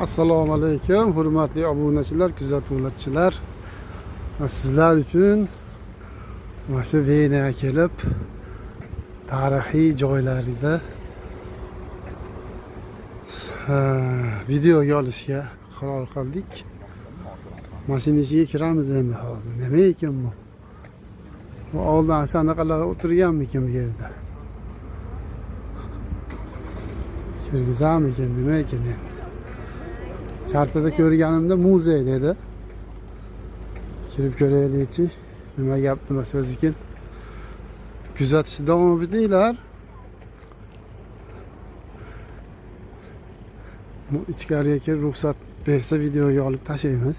Assalomu alaykum, hurmatli obunachilar, kuzatuvchilar. Sizlar uchun mana shu Venaga kelib, tarixiy joylarida videoga olishga qaror qildik. Mashina ichiga kiramiz endi hozir. Nima ekan bu? Bu oldin sanaqalar o'tirganmikan bu yerda? Kirgizamikan, nima ekan endi? Chartada ko'rganimda muzey dedi. Kirib ko'raylikchi. Nima gap, nima so'z ekan? Kuzatishda davom etinglar. Bu ichkariga kirib ruxsat bersa videoga olib tashlaymiz.